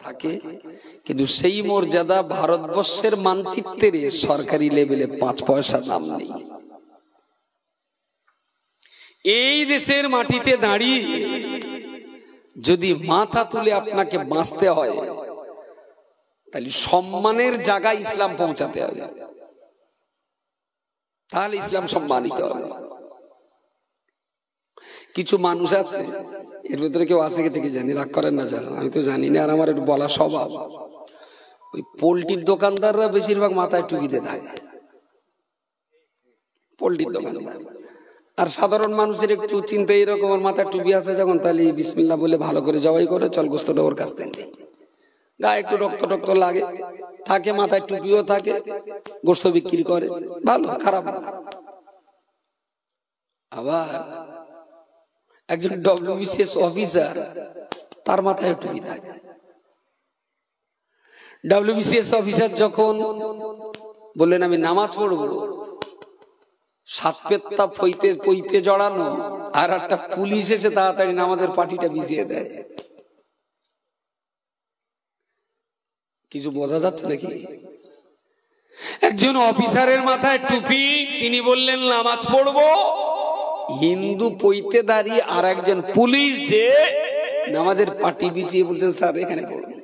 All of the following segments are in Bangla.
থাকে, কিন্তু সেই মর্যাদা ভারতবর্ষের মানচিত্রে সরকারি লেভেলে 5 পয়সা দাম নেই। এই দেশের মাটিতে দাঁড়িয়ে যদি মাথা তুলে আপনাকে বাঁচতে হয়, তাহলে সম্মানের জায়গায় ইসলাম পৌঁছাতে হবে, তাহলে ইসলাম সম্মানিত হবে। কিছু মানুষ আছে, এর ভিতরে কেউ আছে কি থেকে জানি, রাগ করেন না জানো, আমি তো জানি না, আর আমার একটু বলা স্বভাব। ওই পোল্ট্রির দোকানদাররা বেশিরভাগ মাথায় টুপিতে থাকে, পোল্ট্রির দোকানদার। আর সাধারণ মানুষের একটু চিন্তা এরকম, আমার মাথায় টুপি আছে যখন, তাহলে বিসমিল্লাহ বলে ভালো করে জবাই করে চল গোস্তটা ওর কাছ থেকে, গায়ে একটু রক্ত টক্ত লাগে থাকে, মাথায় টুপিও থাকে, গোস্ত বিক্রি করে, ভালো খারাপ না। আবার একজন WBCS অফিসার, তার মাথায় টুপি থাকে। WBCS অফিসার যখন বললেন আমি নামাজ পড়বো, 7 পেত্তা পইতে জড়ানো, আর একটা পুলিশ এসে তাড়াতাড়ি নামাজের পাটিটা ভিজিয়ে দেয়। কিছু বোঝা যাচ্ছে নাকি? একজন অফিসারের মাথায় টুপি, তিনি বললেন নামাজ পড়বো, হিন্দু পইতে দাঁড়িয়ে আর একজন পুলিশ যে নামাজের পাটি বিছিয়ে বলছেন স্যার এখানে পড়বেন।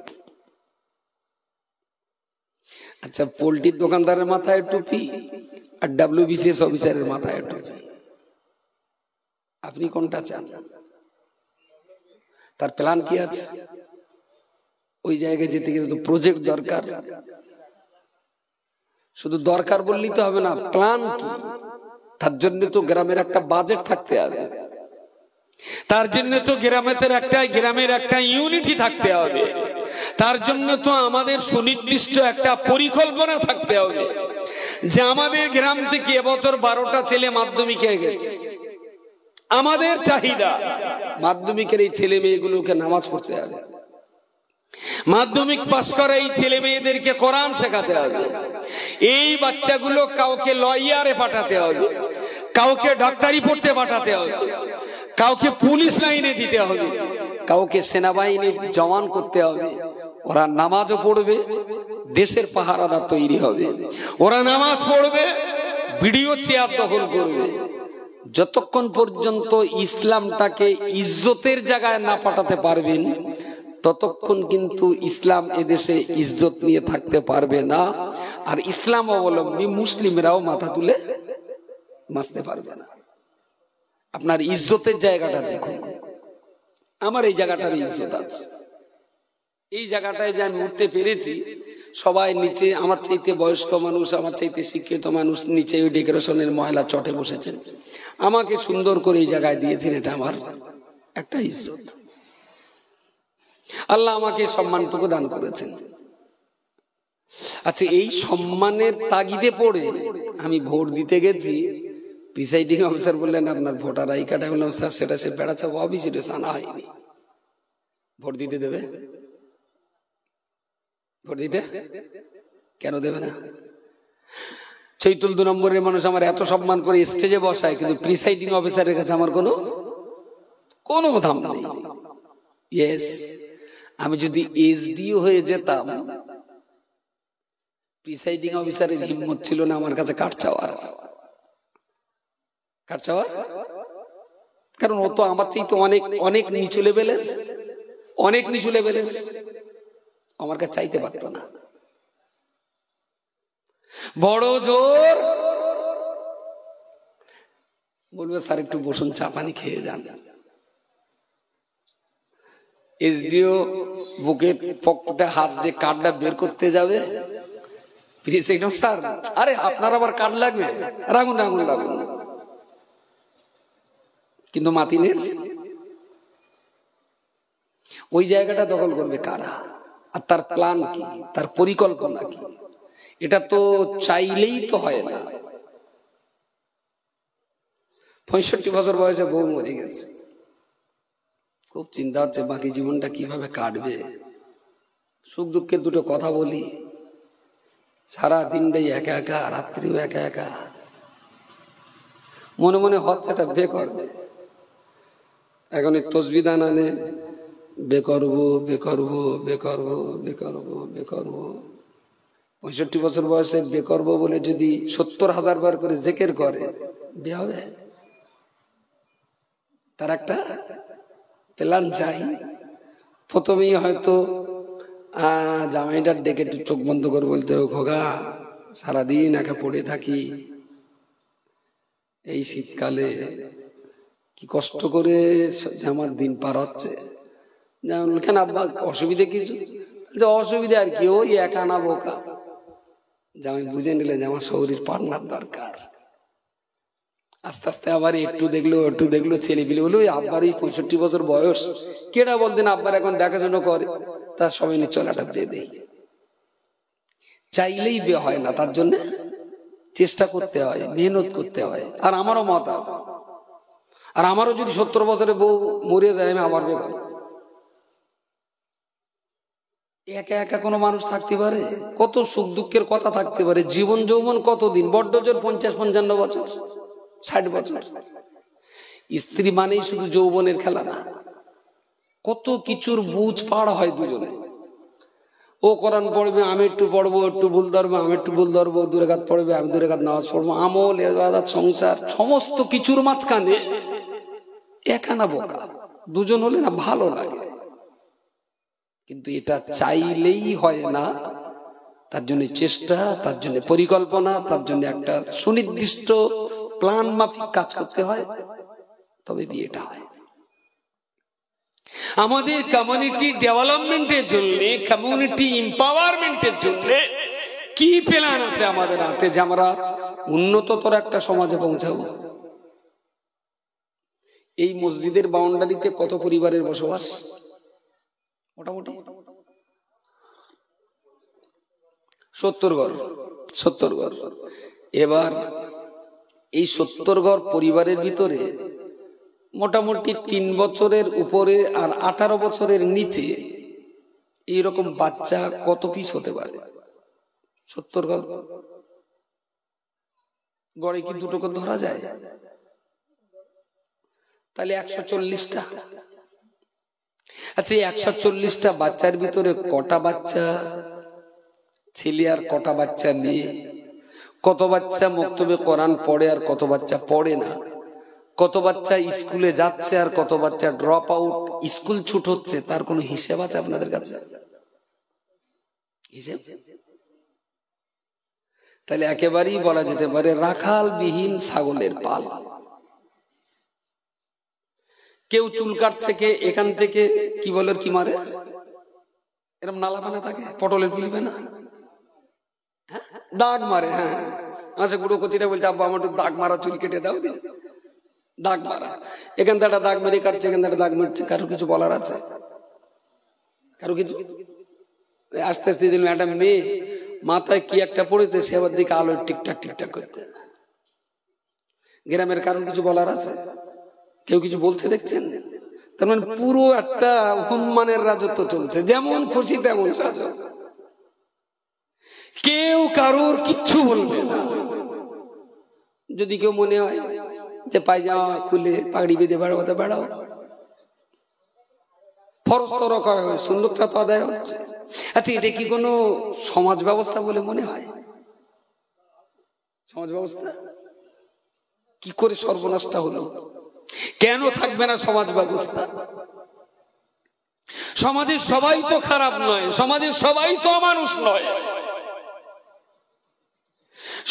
আচ্ছা, পোল্ট্রির দোকানদারের মাথায় টুপি আর WBCS অফিসারের মাথায় টুপি, আপনি কোনটা চান? তার প্ল্যান কি আছে? ওই জায়গায় যেতে গেলে তো প্রজেক্ট দরকার। শুধু দরকার বললেই তো হবে না, প্ল্যান কি? তার জন্য তো গ্রামের একটা বাজেট থাকতে হবে, তার জন্য তো গ্রামের একটা ইউনিটি থাকতে হবে, তার জন্য তো আমাদের সুনির্দিষ্ট একটা পরিকল্পনা থাকতে হবে যে আমাদের গ্রাম থেকে এবছর 12টা ছেলে মাধ্যমিকে গেছে, আমাদের চাহিদা মাধ্যমিকের এই ছেলে মেয়েগুলোকে নামাজ পড়তে হবে, মাধ্যমিক পাস করা এই ছেলে মেয়েদেরকে কোরআন শেখাতে হবে, এই বাচ্চাগুলো কাউকে লয়ারে পাঠাতে হবে, কাউকে ডাক্তারি পড়তে পাঠাতে হবে, কাউকে পুলিশ লাইনে দিতে হবে, কাউকে সেনাবাহিনীর জওয়ান করতে হবে। ওরা নামাজও পড়বে, দেশের পাহারাদার তৈরি হবে। ওরা নামাজ পড়বে, ভিডিও চেয়ার দখল করবে। যতক্ষণ পর্যন্ত ইসলামটাকে ইজ্জতের জায়গায় না পাঠাতে পারবেন, ততক্ষণ কিন্তু ইসলাম এদেশে ইজ্জত নিয়ে থাকতে পারবে না, আর ইসলাম অবলম্বী মুসলিমরাও মাথা তুলে বাঁচতে পারবে না। আপনার ইজ্জতের জায়গাটা দেখুন, আমার এই জায়গাটার ইজ্জত আছে, এই জায়গাটায় যে আমি উঠতে পেরেছি, সবাই নিচে আমার চাইতে বয়স্ক মানুষ, আমার চাইতে শিক্ষিত মানুষ নিচে ওই ডেকোরেশনের ময়লা চটে বসেছেন, আমাকে সুন্দর করে এই জায়গায় দিয়েছেন, এটা আমার একটা ইজ্জত। আল্লাহ আমাকে সম্মানটুকু দান করেছেন। আচ্ছা, এই সম্মানের তাগিদে পড়ে আমি ভোট দিতে গেছি, প্রিসাইডিং অফিসার বললেন আপনার ভোটার আই কার্ড। আমি বললাম স্যার সেটা সে বেড়াচ্ছে অফিসে আনা হয়নি, ভোট দিতে দেবে? ভোট দিতে কেন দেবে না? চৈতুল 2 নম্বরের মানুষ আমার এত সম্মান করে স্টেজে বসায়, কিন্তু প্রিসাইডিং অফিসারের কাছে আমার কোনো দাম নেই। ইয়েস, আমি যদি SDO হয়ে যেতাম, প্রিসাইডিং অফিসারের হিম্মত ছিল না আমার কাছে কার্ড চাওয়ার, কারণ ও তো আমার চাইতে অনেক নিচু লেভেলের, আমার কাছে চাইতে পারতো না। বড় জোর বলবে স্যার একটু বসুন, চা পানি খেয়ে যান। SDO বুকের পকেটে হাত দিয়ে কার্ডটা বের করতে যাবে, প্রিসাইডিং স্যার আরে আপনার আবার কার্ড লাগবে, রাখুন। কিন্তু মাতিনের ওই জায়গাটা দখল করবে কারা, আর তার প্ল্যান কি, তার পরিকল্পনা কি? এটা তো চাইলেই তো হয় না। 65 বছর বয়সে বউ মরে গেছে, খুব চিন্তা হচ্ছে বাকি জীবনটা কিভাবে কাটবে। সুখ দুঃখের দুটো কথা বলি, সারা দিনটাই একা একা, রাত্রিও একা একা, মনে মনে হচ্ছে এটা বে করবে। এখন এই তসবিহ দান আনে, বেকরব বেকরব বেকরব বেকরব বেকরব। 65 বছর বয়সে বেকরব বলে যদি 70,000 বার করে জিকির করে, বিয়ে হবে? তার একটা প্ল্যান চাই। প্রথমেই হয়তো জামাইটার ডেকে একটু চোখ বন্ধ করে বলতে হবে, খোকা সারাদিন একা পড়ে থাকি, এই শীতকালে কি কষ্ট করে আমার দিন পার হচ্ছে। কেন আব্বা অসুবিধে কিছু? অসুবিধা আর কি, ওই একা না বোকা। জামাই বুঝে নিলে যে আমার শরীর পার্টনার দরকার। আস্তে আস্তে আবার একটু দেখলো ছেলে পিলে বলে, ওই আব্বার এই 65 বছর বয়স, কেটা বলতেন আব্বার এখন দেখাশোনা করে, তার সবাই নিয়ে চলাটা বিয়ে দেয়। চাইলেই বিয়ে হয় না, তার জন্য চেষ্টা করতে হয়, মেহনত করতে হয়। আর আমারও মত আছে, আর আমারও যদি 70 বছরে বউ মরে যায়, আমি আবার বিয়ে করব। একা একা কোনো মানুষ থাকতে পারে? কত সুখ দুঃখের কথা থাকতে পারে। জীবন যৌবন কতদিন? বড্ড জোর 50-55 বছর, 60 বছর। স্ত্রী মানেই শুধু যৌবনের খেলা না, কত কিছুর বুঝ পার হয় দুজনে। ও কোরআন পড়বে, আমি একটু পড়বো, একটু ভুল ধরবো, আমি একটু ভুল ধরবো, 2 রাকাত পড়বে, আমি 2 রাকাত নামাজ পড়বো, আমল ইবাদত সংসার সমস্ত কিছুর মাঝখানে একা না বোকা, দুজন হলে না ভালো লাগে। কিন্তু এটা চাইলেই হয় না, তার জন্য চেষ্টা, তার জন্য পরিকল্পনা, তার জন্য একটা সুনির্দিষ্ট প্ল্যান মাফিক কাজ করতে হয়, তবে বিয়েটা হয়। আমাদের কমিউনিটি ডেভেলপমেন্টের জন্য, কমিউনিটি এম্পাওয়ারমেন্টের জন্য কি প্ল্যান আছে আমাদের হাতে যে আমরা উন্নততর একটা সমাজে পৌঁছাবো? এই মসজিদের বাউন্ডারিতে কত পরিবারের বসবাস? মোটামুটি 70 ঘর। 70 ঘর। এবার এই 70 ঘর পরিবারের ভিতরে মোটামুটি 3 বছরের উপরে আর 18 বছরের নিচে এইরকম বাচ্চা কত পিস হতে পারে? 70 ঘর গড়ে কি 2টো করে ধরা যায়? তাহলে 140টা। আচ্ছা, 140টা বাচ্চার ভিতরে কটা বাচ্চা ছেলে আর কটা বাচ্চা মেয়ে? কত বাচ্চা মক্তবে কোরআন পড়ে আর কত বাচ্চা পড়ে না? কত বাচ্চা স্কুলে যাচ্ছে আর কত বাচ্চা ড্রপ আউট, স্কুল ছুট হচ্ছে, তার কোনো হিসাব আছে আপনাদের কাছে? হিসাব? তাহলে একেবারেই বলা যেতে পারে রাখাল বিহীন ছাগলের পাল। কেউ চুল কাটছে, কে এখান থেকে কি বলে কি মারে, এরকম নালা বানা থাকে, পটলের পিলবে না, দাগ মারে। হ্যাঁ, আচ্ছা, গুঁড়ো কচিরা বলছে আব্বা আমার একটু দাগ মারা চুল কেটে দাও দিন। দাগ মারা, এখান থেকে একটা দাগ মেরে কাটছে, এখান থেকে দাগ মারছে। কারো কিছু বলার আছে? কারো কিছু? আস্তে আস্তে দিন একটা মেয়ে মাথায় কি একটা পড়েছে, সে আবার দিকে আলো টিকটাক টিকটাক করতে। গ্রামের কারোর কিছু বলার আছে? কেউ কিছু বলছে দেখছেন? তার মানে পুরো একটা হনুমানের রাজত্ব চলছে, যেমন খুশি তেমন সাজো, কেউ কারোর কিচ্ছু বলবে না। যদি কেউ মনে হয় যে পায়জামা খুলে পাগড়ি বেঁধে বেড়াতে বেড়াও, ফরজ তো রক্ষা হয়, সুন্নতটা তো আদায় হচ্ছে। আচ্ছা, এটা কি কোনো সমাজ ব্যবস্থা বলে মনে হয়? সমাজ ব্যবস্থা কি করে সর্বনাশটা হলো? কেন থাকবে না সমাজ ব্যবস্থা? সমাজের সবাই তো খারাপ নয়, সমাজের সবাই তো মানুষ নয়।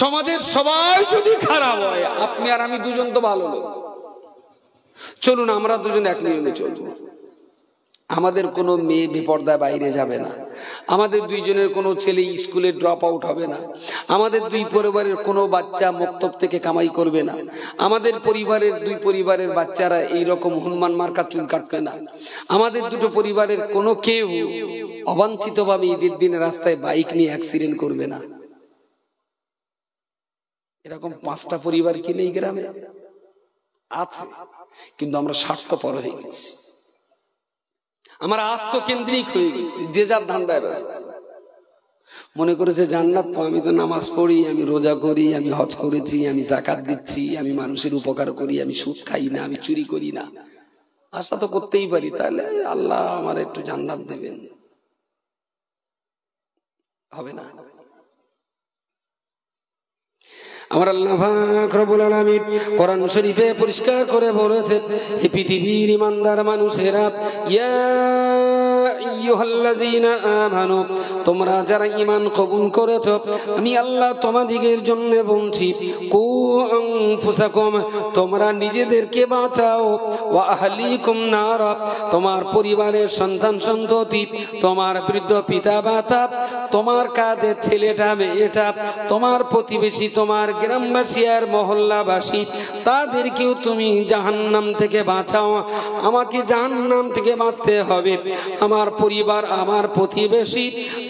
সমাজের সবাই যদি খারাপ হয়, আপনি আর আমি দুজন তো ভালো লোক, চলুন আমরা দুজন এক নিয়মে চলবো। আমাদের কোনো মেয়ে বেপর্দায় বাইরে যাবে না, আমাদের দুইজনের কোনো ছেলে স্কুলে ড্রপ আউট হবে না, আমাদের দুই পরিবারের কোনো বাচ্চা মক্তব থেকে কামাই করবে না, আমাদের পরিবারের দুই পরিবারের বাচ্চারা এইরকম হনুমান মার্কা চুল কাটবে না, আমাদের দুটো পরিবারের কোনো কেউ অবাঞ্ছিতভাবে ঈদের দিনে রাস্তায় বাইক নিয়ে অ্যাক্সিডেন্ট করবে না। এরকম 5টা পরিবার কি নেই গ্রামে? আছে, কিন্তু আমরা স্বার্থপর হয়ে গেছি, আমরা আত্মকেন্দ্রিক হয়ে গেছি, যে যার ধান্দায় ব্যস্ত। মনে করেছে জান্নাত তো, আমি তো নামাজ পড়ি, আমি রোজা করি, আমি হজ করেছি, আমি যাকাত দিচ্ছি, আমি মানুষের উপকার করি, আমি সুদ খাই না, আমি চুরি করি না। আশা তো করতেই পারি, তাহলে আল্লাহ আমার একটু জান্নাত দেবেন, হবে না? আমার আল্লাহ পাক রব্বুল আলামিন কোরআন শরীফে পরিষ্কার করে বলেছে, এই পৃথিবীর ইমানদার মানুষেরা, ইয়া আইয়ুহাল্লাযীনা আমানু, তোমরা যারা ঈমান কবুল করেছো, আমি আল্লাহ তোমাদের জন্য বলছি, কু আনফুসাকুম, তোমরা নিজেদেরকে বাঁচাও, ওয়া আহলিকুম নার, তোমার পরিবারের সন্তান সন্ততি, তোমার বৃদ্ধ পিতা মাতা, তোমার কাজের ছেলেটা মেয়েটা, তোমার প্রতিবেশী, তোমার গ্রামবাসী আর মহল্লাবাসী, তাদেরকেও তুমি জাহান্নাম থেকে বাঁচাও। আমাকে জাহান্নাম থেকে বাঁচতে হবে, আমার পরিবার, আমার প্রতিবেশী,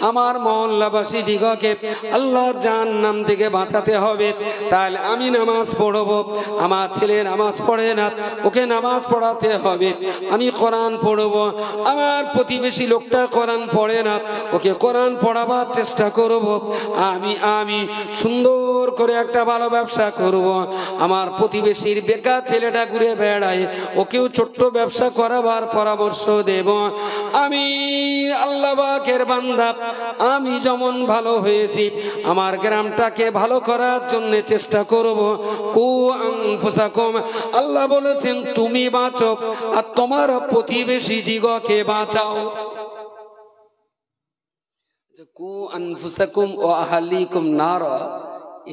আমার মহল্লাবাসী দিগকে আল্লাহর জাহান্নাম থেকে বাঁচাতে হবে। তাহলে আমি নামাজ পড়বো, আমার ছেলে নামাজ পড়ে না, ওকে নামাজ পড়াতে হবে। আমি কোরআন পড়বো, আমার প্রতিবেশী লোকটা কোরআন পড়ে না, ওকে কোরআন পড়াবার চেষ্টা করব। আমি সুন্দর করে একটা ভালো ব্যবসা করব। আমার প্রতিবেশীর বেকার ছেলেটা ঘুরে বেড়ায়, ওকেও ছোট্ট ব্যবসা করাবার পরামর্শ দেব। আমি আল্লাহ পাকের বান্দা, আমি যেমন ভালো হয়েছি, আমার গ্রামটাকে ভালো করার জন্য চেষ্টা করব। কু আনফুসাকুম, আল্লাহ বলেছেন তুমি বাঁচো আর তোমার প্রতিবেশী দিগকে বাঁচাও। কু আনফুসাকুম ওয়া আহলিকুম নার,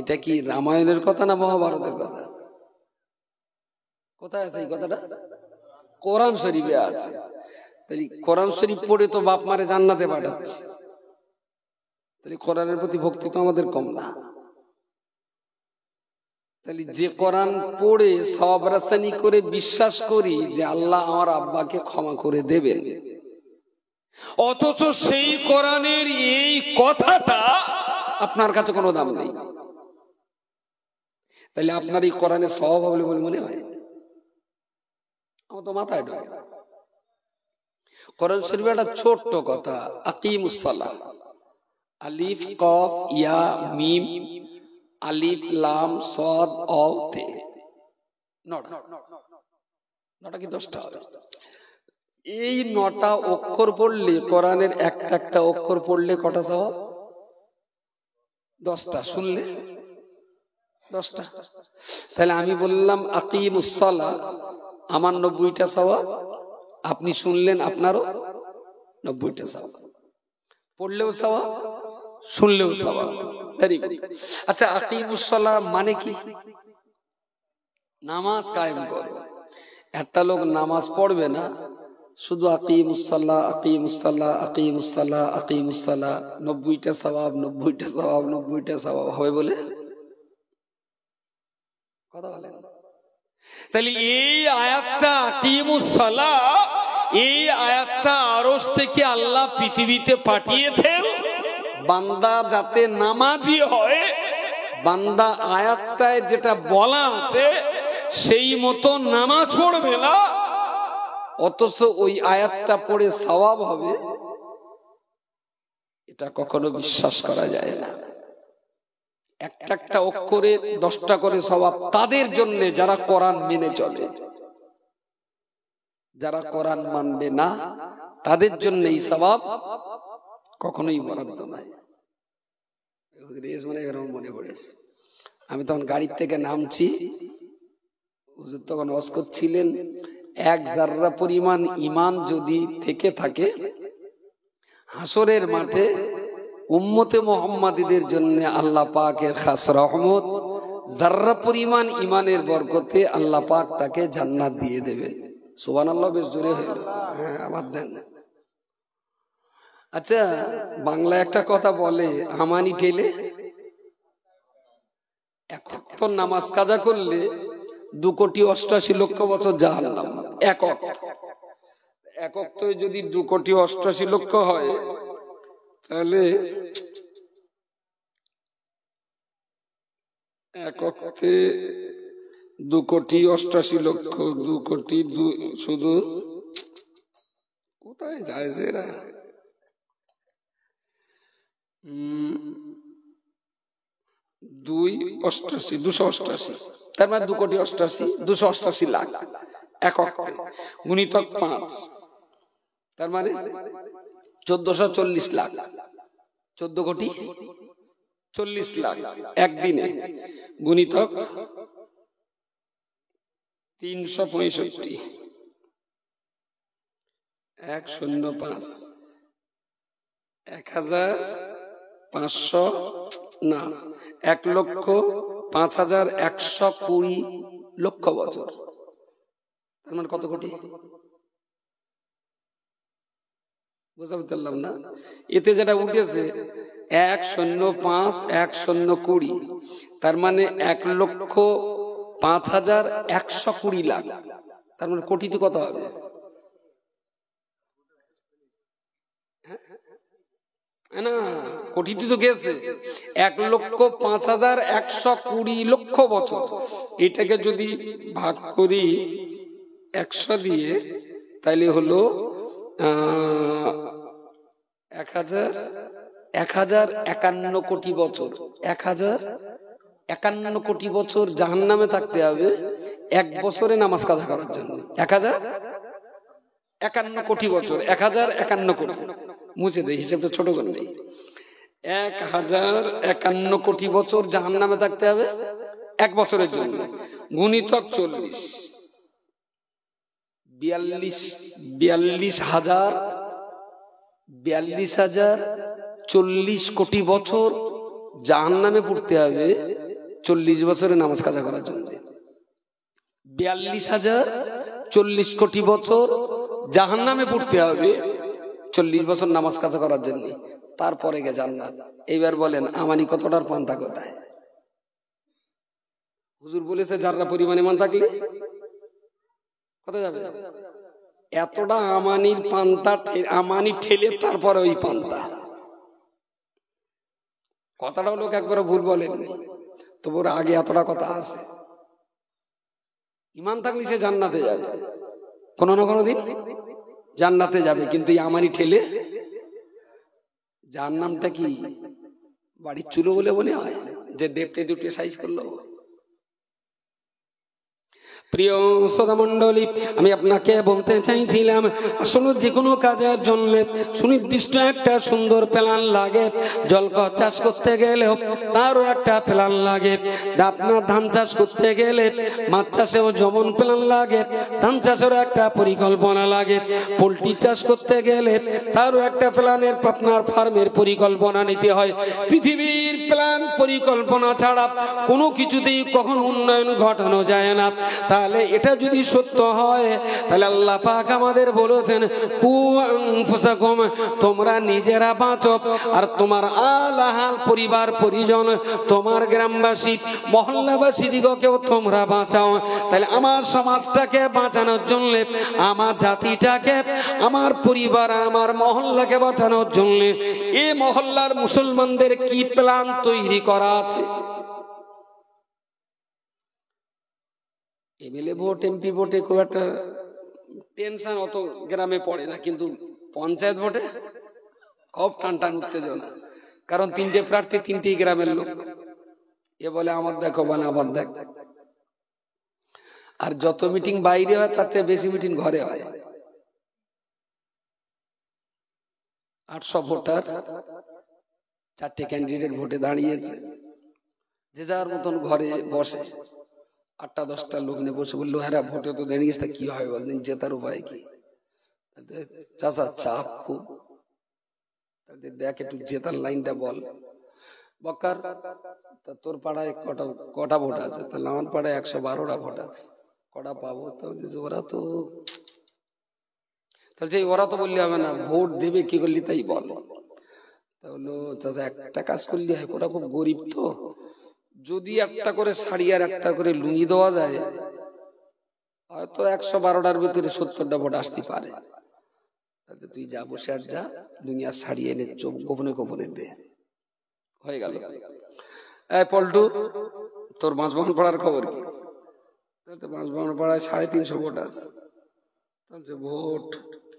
এটা কি রামায়ণের কথা না মহাভারতের কথা? কোথায় আছে এই কথাটা? কোরআন শরীফে আছে। তাহলে কোরআন শরীফ পড়ে তো বাপ মারে জান্নাতে পাঠাচ্ছে, তাহলে কোরআনের প্রতি ভক্তি তো আমাদের কম না। তাহলে যে কোরআন পড়ে সওয়াব রাসানি করে বিশ্বাস করি যে আল্লাহ আমার আব্বাকে ক্ষমা করে দেবেন, অথচ সেই কোরআনের এই কথাটা আপনার কাছে কোনো দাম নেই, তাহলে আপনার এই কোরআনের সওয়াব হবে বলে মনে হয়? আমার তো মাথায় ঢোকে না। কোরআন শরীফে একটা ছোট্ট কথা, আকিমুস সালাহ, আলিফ কফ ইয়া মিম আলিফ লাম সদ অ তে, নটা কি 10টা হবে? এই 9টা অক্ষর পড়লে, কোরআনের একটা একটা অক্ষর পড়লে কটা সওয়াব? 10টা। শুনলে 10টা। তাহলে আমি বললাম আকিমুস সালাহ, আমার 90টা সওয়াব, আপনি শুনলেন আপনারও 90টা সওয়াব, পড়লেও সওয়াব, শুনলেও সওয়াব। Very good. আচ্ছা, আকিমুস সালাহ মানে কি? নামাজ কায়েম করো। একটা লোক নামাজ পড়বে না, শুধু আকিমুস সালাহ আকিমুস সালাহ আকিমুস সালাহ আকিমুস সালাহ, 90টা সওয়াব 90টা সওয়াব 90টা সওয়াব হবে বলে কথা বলেন? তাহলে এই আয়াতটা আকিমুস সালাহ, এই আয়াতটা আরশ থেকে আল্লাহ পৃথিবীতে পাঠিয়েছেন বান্দা যাতে নামাজি হয়। বান্দা আয়াতটায় যেটা বলা আছে সেই মতো নামাজ পড়বে না, অথচ ওই আয়াতটা পড়ে সওয়াব হবে, এটা কখনো বিশ্বাস করা যায় না। একটা একটা অক্ষরে 10টা করে সওয়াব তাদের জন্য যারা কোরআন মেনে চলে। যারা কোরআন মানবে না তাদের জন্য এই সওয়াব কখনোই বরাদ্দ নাই। মনে পড়েছে, আমি তখন গাড়ির থেকে নামছি, হুজুর তখন ওয়াজ করছিলেন, 1 জাররা পরিমাণ ঈমান যদি থেকে থাকে, হাসরের মাঠে উম্মতে মুহাম্মাদীদের জন্য আল্লাহ পাকের খাস রহমত, জাররা পরিমাণ ঈমানের বরকতে আল্লাহ পাক তাকে জান্নাত দিয়ে দেবেন। সুবহানাল্লাহ, বেশ জোরে হলো। হ্যাঁ, আবার দেন। আচ্ছা, বাংলা একটা কথা বলে, হামানি ঠেলে। 1 ওয়াক্ত নামাজ কাজা করলে 2,88,00,000 বছর জাহান্নাম। 1 ওয়াক্ত যদি 2,88,00,000 হয়, তাহলে 1 ওয়াক্তে 2,88,00,000, 2 কোটি, শুধু কোথায় যায় এরা? 288, 288, তার মানে 2,88,00,000, 288 লাখ। এককে, গুণিতক 5, তার মানে 1440 লাখ, 14 কোটি 40 লাখ একদিনে, গুণিতক 365, 105, 1500 না 1,05,120 লক্ষ বছর, তার মানে কত কোটি? বুঝতে পারলাম না। এতে যেটা উঠেছে 1,05,120, তার মানে 1,05,120 লাখ, তার মানে কোটিতে কত হবে? না, কোটিতে তো গেছে 1,05,120 লক্ষ বছর। এটাকে যদি ভাগ করি 100 দিয়ে, তাইলে হলো 1,051 কোটি বছর। 1,051 কোটি বছর জাহান্নামে থাকতে হবে 1 বছরে নামাজ কাজা করার জন্য। 1,051 কোটি বছর, 1,051 কোটি, মুছে দেয়, হিসেবটা ছোট করে নেই। 1,051 কোটি বছর জাহান্নামে থাকতে হবে 1 বছরের জন্য, গুণিতক 40, 42,040 কোটি বছর জাহান্নামে পড়তে হবে 40 বছরে নামাজ কাজা করার জন্য। 42,040 কোটি বছর জাহান্নামে পড়তে হবে 40 বছর নামাজ কাজা করার জন্য, তারপরে গে জান্নাত। এইবার বলেন আমানি কতটার পান্তা কোথায়? হুজুর বলেছে যারা পরিমাণ ইমান থাকলে কোথায় যাবে? এতটা আমানির পান্তা, আমানি ঠেলে তারপরে ওই পান্তা। কথাটা লোক একবার ভুল বলেননি, তবুর আগে এতটা কথা আছে। ইমান থাকলে সে জান্নাতে যাবে, কোনো না কোনো দিন জান্নাতে যাবে, কিন্তু এই আমানি ঠেলে। যার নামটা কি বাড়ির চুলো বলে মনে হয়, যে দেবটে দুটে সাইজ করলো। প্রিয় শ্রোতা মণ্ডলী, আমি আপনাকে বলতে চাইছিলাম, আসলে যে কোনো কাজের জন্য সুনির্দিষ্ট একটা সুন্দর প্ল্যান লাগে। জলকর চাষ করতে গেলেও তারও একটা প্ল্যান লাগে। আপনার ধান চাষ করতে গেলে মাছ চাষেও যেমন প্ল্যান লাগে, ধান চাষেরও একটা পরিকল্পনা লাগে। পোলট্রি চাষ করতে গেলে তারও একটা প্ল্যানের, আপনার ফার্মের পরিকল্পনা নিতে হয়। পৃথিবীর প্ল্যান পরিকল্পনা ছাড়া কোনো কিছুতেই কখনো উন্নয়ন ঘটানো যায় না। তাহলে এটা যদি সত্য হয়, তাহলে আল্লাহ পাক আমাদের বলেছেন, কু আনফুসাকুম, তোমরা নিজেরা বাঁচো আর তোমার আলাহাল পরিবার পরিজন, তোমার গ্রামবাসী মহল্লাবাসী দিগকেও তোমরা বাঁচাও। তাহলে আমার সমাজটাকে বাঁচানোর জন্য, আমার জাতিটাকে, আমার পরিবার, আমার মহল্লাকে বাঁচানোর জন্য এই মহল্লার মুসলমানদের কি প্ল্যান তৈরি করা আছে? এমএলএ ভোট, এমপি ভোটে খুব একটা টেনশন অত গ্রামে পড়ে না, কিন্তু পঞ্চায়েত ভোটে খুব টান উত্তেজনা। কারণ 3টে প্রার্থী, 3টি গ্রামের লোক। এ বলে আমার দেখো, মানে আমার দেখ। আর যত মিটিং বাইরে হয় তার চেয়ে বেশি মিটিং ঘরে হয়। 800 ভোটার, 4টে ক্যান্ডিডেট ভোটে দাঁড়িয়েছে, যে যার মতন ঘরে বসে 8টা-10টা লোক নিয়ে বসে বললো, হ্যাঁ ভোটে তো দাঁড়িয়েছে, কি হয় বললেন, জেতার উপায় কি? চাচা চাপ খুব, দেখ একটু জেতার লাইনটা বল। বকার, তোর পাড়ায় কটা ভোট আছে? তাহলে আমার পাড়ায় 112টা ভোট আছে, কটা পাবো? ওরা তো, তাহলে ওরা তো বললে হবে না, ভোট দেবে কি করলি তাই বল। তাহলে চাচা একটা কাজ করলি হয়, ওরা খুব গরিব তো, যদি একটা করে শাড়ি আর একটা করে লুঙ্গি দেওয়া যায়, হয়তো 112টার ভিতরে 70টা ভোট আসতে পারে। তুই যা বসে আর যা, দুনিয়ার শাড়ি এনে চোখ গোপনে গোপনে দে, হয়ে গেল। পল্টু, তোর বাঁশবাগান পাড়ার খবর কি? বাঁশবাগান পাড়ায় 350 ভোট আছে। ভোট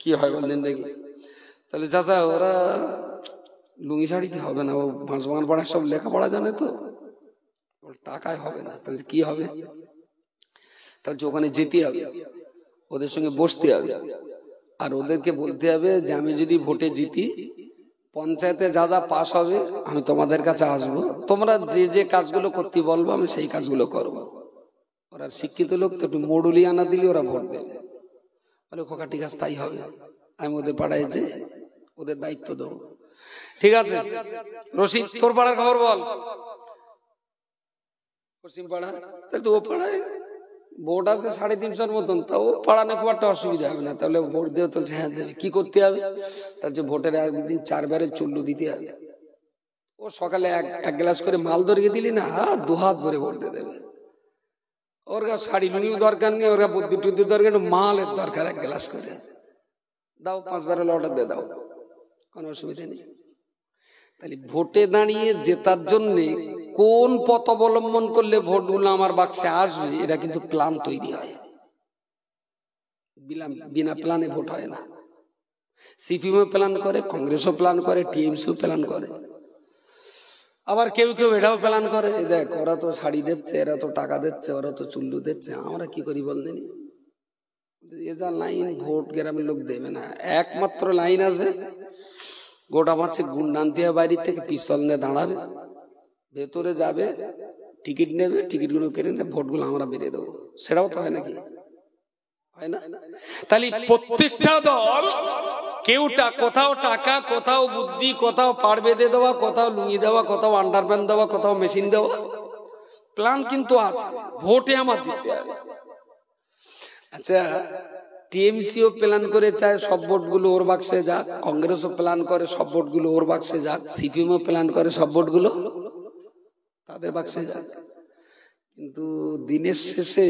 কি হয় বললেন দেখি। তাহলে চাচা ওরা লুঙ্গি শাড়িতে হবে না, ও বাঁশবাগান পাড়ায় সব লেখাপড়া জানে তো, টাকায় হবে না। তাহলে কি হবে? তাহলে ওখানে যেতে হবে। ওদের সঙ্গে বসতে হবে, আর ওদেরকে বলতে হবে যে আমি যদি ভোটে জিতি, পঞ্চায়েতে যা যা পাশ হবে আমি তোমাদের কাছে আসবো, তোমরা যে যে কাজগুলো করতে বলবো আমি সেই কাজগুলো করবো। ওরা শিক্ষিত লোক তো, একটু মডুলি আনা দিলে ওরা ভোট দেবে। বলে খোকা ঠিক আছে তাই হবে, আমি ওদের পাড়ায় যে ওদের দায়িত্ব দেবো। ঠিক আছে রশিদ, তোর পাড়ার খবর বল। পশ্চিম পাড়া, তাহলে ও পাড়ায় ভোট আছে 350 মতন, তা ও পাড়ানো খুব একটা অসুবিধা হবে না। তাহলে ভোট দেবে তো, হ্যাঁ দেবে। কি করতে হবে? তার যে ভোটের একদিন 4 বারে চুল্লু দিতে হবে। ও সকালে এক গ্লাস করে মাল ধরিয়ে দিলি না, 2 হাত ভরে ভোট দিয়ে দেবে। ওর গা শাড়ি লুঙ্গিও দরকার নেই, ওর গা বুদ্ধি টুদ্ধি দরকার নেই, মালের দরকার 1 গ্লাস করে দাও, 5 বারে অর্ডার দিয়ে দাও, কোনো অসুবিধা নেই। তাহলে ভোটে দাঁড়িয়ে জেতার জন্যে কোন পথ অবলম্বন করলে ভোটগুলো আমার বাক্সে আসবে, এটা কিন্তু প্ল্যান তৈরি হয়। বিনা প্ল্যানে ভোট হয় না। সিপিএমও প্ল্যান করে, কংগ্রেসও প্ল্যান করে, টিএমসিও প্ল্যান করে, আবার কেউ কেউ এটাও প্ল্যান করে, দেখ ওরা তো শাড়ি দিচ্ছে, এরা তো টাকা দিচ্ছে, ওরা তো চুল্লু দিচ্ছে, আমরা কি করি বলতেন? এ যা লাইন ভোট গ্রামের লোক দেবে না, একমাত্র লাইন আছে, গোটা মাছে গুন্ডান দিয়ে বাইরে থেকে পিস্তল নিয়ে দাঁড়াবে, ভেতরে যাবে, টিকিট নেবে, টিকিটগুলো কেটে নেবে, ভোটগুলো আমরা বেরিয়ে দেবো। সেটাও তো হয় নাকি? হয় না? তাহলে প্রত্যেকটা দল কেউটা কোথাও টাকা, কোথাও বুদ্ধি, কোথাও পাড় বেঁধে দেওয়া, কোথাও লুঙ্গি দেওয়া, কোথাও আন্ডারপ্যান্ট দেওয়া, কোথাও মেশিন দেওয়া, প্ল্যান কিন্তু আছে। ভোটে আমার জিততে হবে। আচ্ছা, টিএমসিও প্ল্যান করে চায় সব ভোটগুলো ওর বাক্সে যাক, কংগ্রেসও প্ল্যান করে সব ভোটগুলো ওর বাক্সে যাক, সিপিএমও প্ল্যান করে সব ভোটগুলো তাদের বাক্সে যাক। কিন্তু দিনের শেষে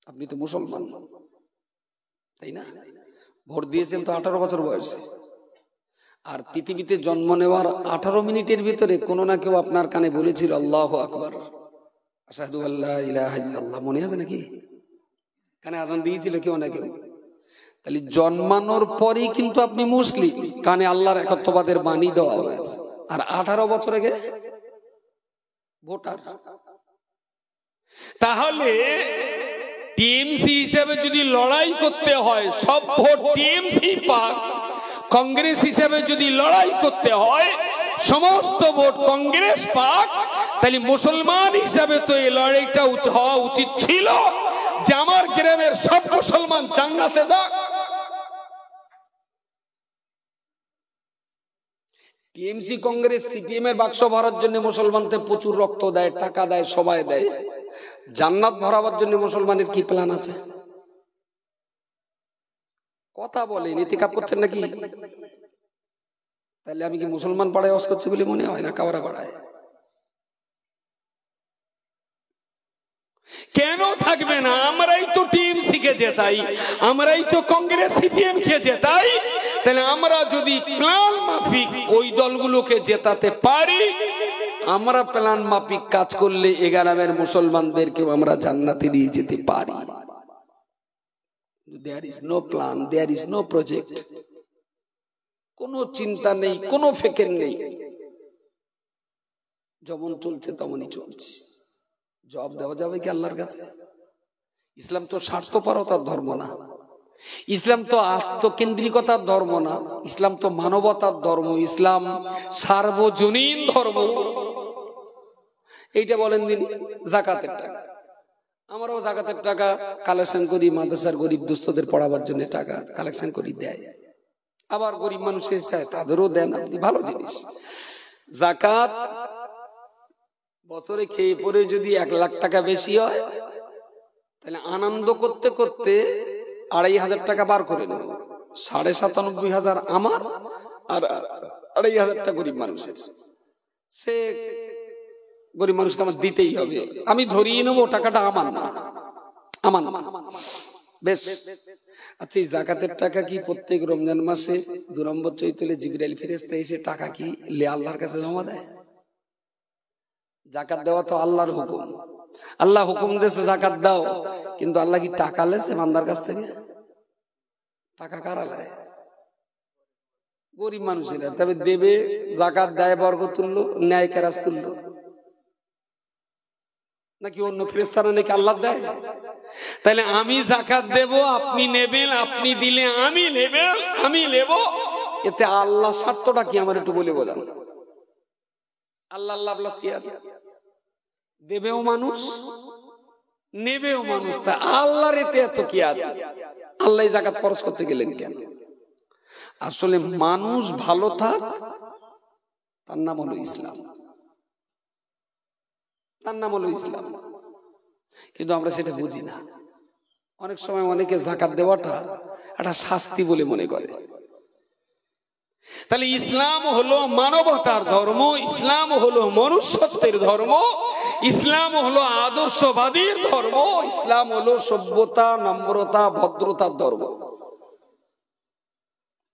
আপনি তো মুসলমান, তাই না? ভোট দিয়েছেন তো 18 বছর বয়সে, আর পৃথিবীতে জন্ম নেওয়ার 18 মিনিটের ভিতরে কোনো না কেউ আপনার কানে বলেছিল আল্লাহু আকবার, আশহাদু আল্লা ইলাহা ইল্লাল্লাহ, মনে আছে নাকি? কানে আজান দিয়েছিল কেউ না কেউ। তাহলে জন্মানোর পরেই কিন্তু আপনি মুসলিম, কানে আল্লাহর একত্ববাদের বাণী দেওয়া হয়েছে, আর 18 বছরে ভোটার। তাহলে টিএমসি হিসেবে যদি লড়াই করতে হয়, সব ভোট টিএমসি পাক, কংগ্রেস হিসেবে যদি লড়াই করতে হয় সমস্ত ভোট কংগ্রেস পাক, তাহলে মুসলমান হিসাবে তো এই লড়াইটা হওয়া উচিত ছিল যে আমার গ্রামের সব মুসলমান জান্নাতে যাক। টিএমসি কংগ্রেস সিপিএম এর বাক্স ভরার জন্য মুসলমানদের প্রচুর রক্ত দেয়, টাকা দেয়, সবাই দেয়। জান্নাত ভরাবার জন্য মুসলমানের কি প্ল্যান আছে? কথা বলে ইতিকাফ করছেন নাকি? তাহলে আমি কি মুসলমান পাড়ায় ওয়াজ করছি বলে মনে হয় না? কাওয়ারা পাড়ায় কেন থাকবে না? আমরাই তো টিএমসি কে জেতাই, আমরাই তো কংগ্রেস সিপিএম কে জেতাই। তাহলে আমরা যদি প্ল্যান মাফিক ওই দলগুলোকে জেতাতে পারি, আমরা প্ল্যান মাফিক কাজ করলে 11 মুসলমানদেরকেও আমরা জান্নাতে নিয়ে যেতে পারি। There is no plan, there is no project, কোনো চিন্তা নেই, কোনো ফিকির নেই, যেমন চলছে তেমনই চলছে। জবাব দেওয়া যাবে কি আল্লাহর কাছে? ইসলাম তো স্বার্থপরতার ধর্ম না, ইসলাম তো আত্মকেন্দ্রিকতার ধর্ম না, ইসলাম তো মানবতার ধর্ম, ইসলাম সার্বজনীন ধর্ম। এইটা বলেন দিন যাকাতের টাকা, আমরাও যাকাতের টাকা কালেকশন করি, মাদ্রাসার গরিব দুস্থদের পড়াবার জন্য টাকা কালেকশন করি, দেয়। আবার গরিব মানুষের চায় তাদেরও দেন, আপনি ভালো জিনিস। যাকাত বছরে খেয়ে পরে যদি 1 লাখ টাকা বেশি হয়, তাহলে আনন্দ করতে করতে 2,500 টাকা বার করে নেব, 97,500 আমার আর 2,500 গরিব মানুষের। সে গরিব মানুষকে আমার দিতেই হবে, আমি ধরিয়ে নেবো টাকাটা আমার না, আমার না, বেশ। আচ্ছা, এই যাকাতের টাকা কি প্রত্যেক রমজান মাসে 2 নম্বর চৈতলে জিবরাইল ফেরেশতা এসে টাকা কি আল্লাহর কাছে জমা দেয়? জাকাত দেওয়া তো আল্লাহর হুকুম, আল্লাহ হুকুম দিয়েছে জাকাত দাও, কিন্তু আল্লাহ কি টাকা লেছে বান্দার কাছ থেকে? টাকা কারা লেয়? গরিব মানুষেরা। তবে দেবে, জাকাত দেয়, বরকত তুললো, ন্যায় কেরাস তুললো, নাকি অন্য ফেরেশতারা নাকি আল্লাহ দেয়? তাহলে আমি যাকাত দেব, আপনি নেবেন, আপনি দিলে আমি নেবেন, আমি নেব, এতে আল্লাহ স্বার্থটা কি আমার একটু বলে বোঝান। আল্লাহ আল্লাহ প্লাস কি আছে? দেবেও মানুষ, নেবেও মানুষ। তা আল্লাহর এতে এত কি আছে? আল্লাহ যাকাত খরচ করতে গেলেন কেন? আসলে মানুষ ভালো থাক, তার নাম হলো ইসলাম, তার নাম হলো ইসলাম। কিন্তু আমরা সেটা বুঝি না। অনেক সময় অনেকে যাকাত দেওয়াটা একটা শাস্তি বলে মনে করে। তাহলে ইসলাম হলো মানবতার ধর্ম, ইসলাম হলো মনুষ্যত্বের ধর্ম, ইসলাম হলো আদর্শবাদীর ধর্ম, ইসলাম হলো সভ্যতা, নম্রতা, ভদ্রতার ধর্ম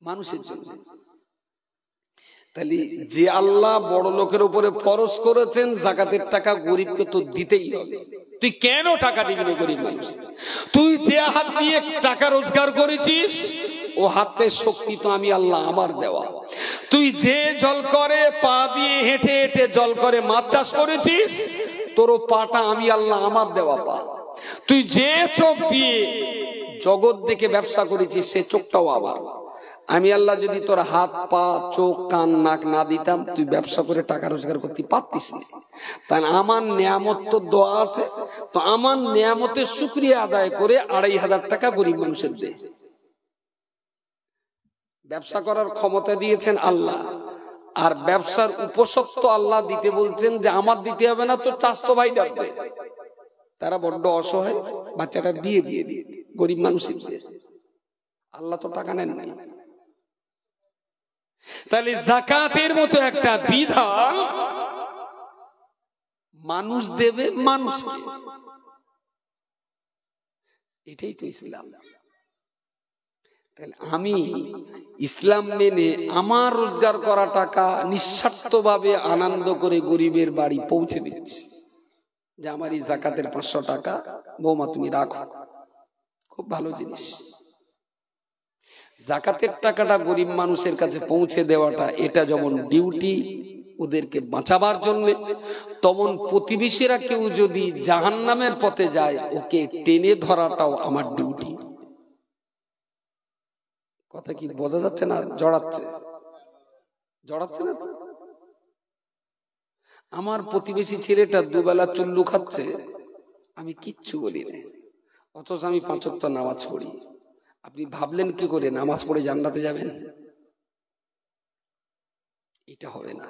মানুষের জন্য। তাহলে যে আল্লাহ বড় লোকের উপরে ফরজ করেছেন যাকাতের টাকা গরিবকে তো দিতেই হবে। তুই কেন টাকা দিবি না গরিব মানুষ? তুই যে হাত দিয়ে টাকা রোজগার করেছিস, ও হাতের শক্তি তো আমি আল্লাহ আমার দেওয়া। তুই যে জল করে পা দিয়ে হেঁটে হেঁটে জল করে মাছ চাষ করেছিস, তোর পাটা আমি আল্লাহ আমার দেওয়া পা। তুই যে চোখ দিয়ে জগৎ দেখে ব্যবসা করেছিস, সে চোখটাও আমার। আমি আল্লাহ যদি তোর হাত, পা, চোখ, কান, নাক না দিতাম, তুই ব্যবসা করে টাকা রোজগার করতে পারতিস না। তাই আমার নিয়ামত তো দোয়া আছে, তো আমার নিয়ামতের শুকরিয়া আদায় করে 2500 টাকা গরিব মানুষের দে। ব্যবসা করার ক্ষমতা দিয়েছেন আল্লাহ, আর ব্যবসার উপসত্ব আল্লাহ দিতে বলছেন যে আমার দিতে হবে না, তো চাস্তো ভাই ডাকবে। তারা বড্ড অসহায়, বাচ্চাটার বিয়ে দিয়ে দিই গরিব মানুষের দিয়ে। আল্লাহ তো টাকা নেন নাই। তাহলে যাকাতের মতো একটা বিধান মানুষ দেবে মানুষকে, এটাই তো ইসলাম। তাহলে আমি ইসলাম মেনে আমার রোজগার করা টাকা নিঃস্বার্থভাবে আনন্দ করে গরিবের বাড়ি পৌঁছে দিচ্ছি, যে আমার এই যাকাতের 500 টাকা বৌমা তুমি রাখো, খুব ভালো জিনিস। যাকাতের টাকাটা গরিব মানুষের কাছে পৌঁছে দেওয়াটা, এটা যেমন ডিউটি ওদেরকে বাঁচাবার জন্য, তেমন প্রতিবেশীরা কেউ যদি জাহান্নামের পথে যায়, ওকে টেনে ধরাটাও আমার ডিউটি। কথা কি বোঝা যাচ্ছে না? জড়াচ্ছে না তো? আমার প্রতিবেশী ছেলেটা দুবেলা চুল্লু খাচ্ছে, আমি কিচ্ছু বলি না, অথচ আমি 5 ওয়াক্ত নামাজ পড়ি। আপনি ভাবলেন কি করে নামাজ পড়ে জান্নাতে যাবেন? এটা হবে না।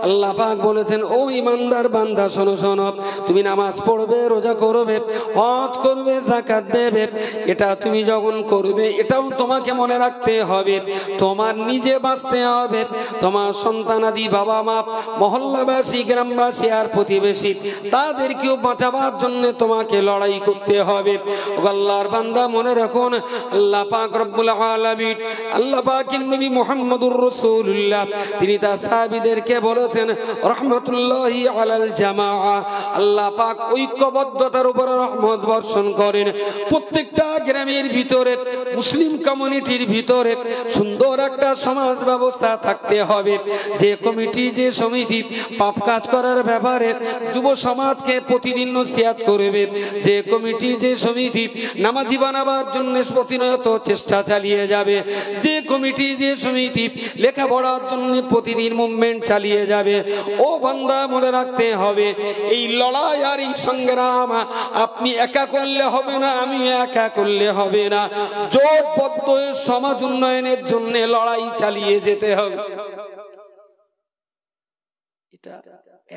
আল্লাহ পাক বলেছেন, ও ঈমানদার বান্দা শোনো শোনো, তুমি নামাজ পড়বে, রোজা করবে, হজ করবে, যাকাত দেবে, এটা তুমি যখন করবে, এটাও তোমাকে মনে রাখতে হবে। তোমার নিজে বাঁচতে হবে, তোমার সন্তানাদি, বাবা মা, মহল্লাবাসী, গ্রামবাসী আর প্রতিবেশী, তাদেরকেও বাঁচাবার জন্য তোমাকে লড়াই করতে হবে। আল্লাহর বান্দা মনে রাখুন, আল্লাহ পাক রব্বুল আলামিন, আল্লাহ পাকের নবী মুহাম্মদুর রাসূলুল্লাহ, তিনি তার সাহাবীদেরকে বলেছেন রাহমাতুল্লাহি আলাল জামাআ। আল্লাহ পাক ঐক্যবদ্ধতার উপর রহমত বর্ষণ করেন। প্রত্যেকটা গ্রামের ভিতরে, মুসলিম কমিউনিটির ভিতরে সুন্দর একটা সমাজ ব্যবস্থা থাকতে হবে। যে কমিটি, যে সমিতি পাপ কাজ করার ব্যাপারে যুব সমাজকে প্রতিদিন নসিহত করবে, যে কমিটি, যে সমিতি নামাজি বানাবার জন্য প্রতিনিয়ত চেষ্টা চালিয়ে যাবে, যে কমিটি, যে সমিতি লেখাপড়ার জন্য প্রতিদিন মুভমেন্ট চালিয়ে যাবে, ও বান্দা মনে রাখতে হবে, এই লড়াই আর এই সংগ্রাম আপনি একা করলে হবে না, আমি একা করলে হবে না, জোটবদ্ধ সমাজ উন্নয়নের জন্য লড়াই চালিয়ে যেতে হবে। এটা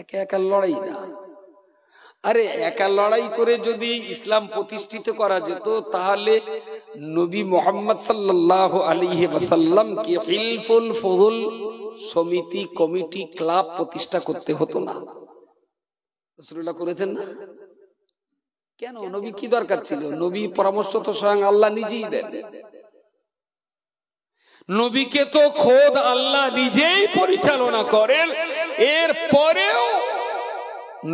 একা একা লড়াই না। আরে একা লড়াই করে যদি ইসলাম প্রতিষ্ঠিত করা যেত, তাহলে নবী মুহাম্মদ সাল্লাল্লাহু আলাইহি ওয়াসাল্লাম কি হিলফুল ফুজুল সমিতি, কমিটি, ক্লাব প্রতিষ্ঠা করতে হতো না? রাসূলুল্লাহ করেছেন না? কেন? নবী কি দরকার ছিল? নবী পরামর্শ তো স্বয়ং আল্লাহ নিজেই দেন। নবীকে তো খোদ আল্লাহ নিজেই পরিচালনা করেন, এর পরেও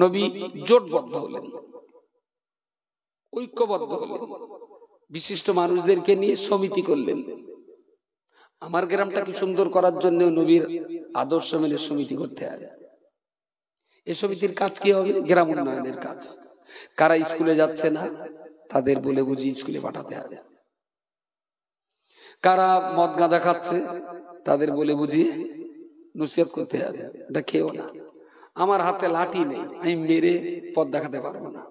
নবী জোটবদ্ধ হলেন, ঐক্যবদ্ধ হলেন, বিশিষ্ট মানুষদেরকে নিয়ে সমিতি করলেন। আমার গ্রামটাকে সুন্দর করার জন্য নবীর আদর্শ মেনে সমিতি করতে হবে। এই সমিতির কাজ কি হবে? গ্রাম উন্নয়নের কাজ। কারা স্কুলে যাচ্ছে না তাদের বলে বুঝি স্কুলে পাঠাতে হবে, কারা মদ গাঁজা খাচ্ছে তাদের বলে বুঝিয়ে নসিহত করতে হবে, এটা খেও না। আমার হাতে লাঠি নেই, আমি মেরে পথ দেখাতে পারবো না।